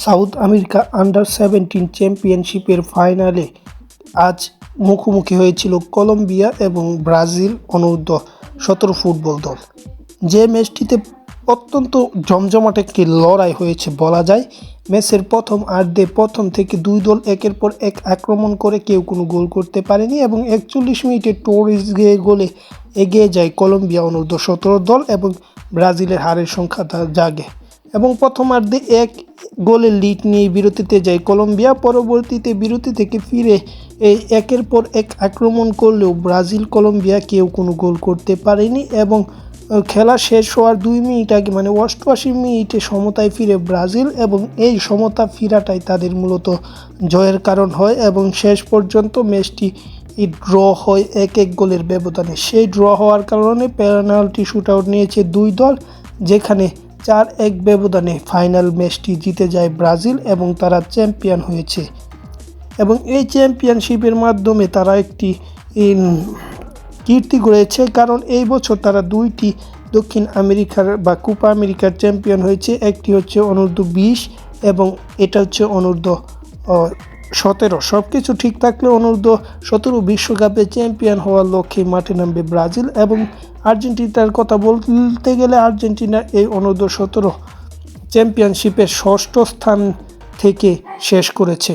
South America আন্ডার-17 চ্যাম্পিয়নশিপের ফাইনালে আজ মুখোমুখি হয়েছিল কলম্বিয়া এবং ব্রাজিল অনূর্ধ্ব-17 ফুটবল দল। যে ম্যাচটিতে অত্যন্ত জমজমাট একটি লড়াই হয়েছে বলা যায়। ম্যাচের প্রথম আর্ধে প্রথম থেকে দুই দল একের পর এক আক্রমণ করে কেউ কোনো গোল করতে পারেনি এবং 41 মিনিটে টোরেস গোলে এগিয়ে যায় কলম্বিয়া অনূর্ধ্ব-17 দল এবং ব্রাজিলের হারের সংখ্যা জাগে এবং প্রথমার্ধে 1 গোলের লিড নিয়ে বিরতিতে যায় কলম্বিয়া। পরবর্তীতে বিরতি থেকে ফিরে একের পর এক আক্রমণ করলেও ব্রাজিল কলম্বিয়া কেউ কোনো গোল করতে পারেনি এবং খেলা শেষ হওয়ার 2 মিনিট আগে মানে 88 মিনিটে সমতায় ফিরে ব্রাজিল এবং এই সমতা ফেরাটাই তাদের মূলত জয়ের কারণ হয় এবং শেষ পর্যন্ত ম্যাচটি ড্র হয় 1-1 গোলের ব্যবধানে। সেই ড্র হওয়ার কারণে পেনাল্টি শুটআউট নিয়েছে দুই দল, যেখানে 4-1 ব্যবধানে ফাইনাল ম্যাচটি জিতে যায় ব্রাজিল এবং তারা চ্যাম্পিয়ন হয়েছে এবং এই চ্যাম্পিয়নশিপের মাধ্যমে তারা একটি কীর্তি গড়েছে, কারণ এই বছর তারা 2টি দক্ষিণ আমেরিকার বা কোপা আমেরিকার চ্যাম্পিয়ন হয়েছে। একটি হচ্ছে অনূর্ধ্ব-20 এবং এটা হচ্ছে অনূর্ধ্ব-17। সব কিছু ঠিক থাকলে অনূর্ধ্ব-17 বিশ্বকাপে চ্যাম্পিয়ন হওয়ার লক্ষ্যে মাঠে নামবে ব্রাজিল এবং আর্জেন্টিনার কথা বলতে গেলে আর্জেন্টিনা এই অনূর্ধ্ব-17 চ্যাম্পিয়নশিপের 6ষ্ঠ স্থান থেকে শেষ করেছে।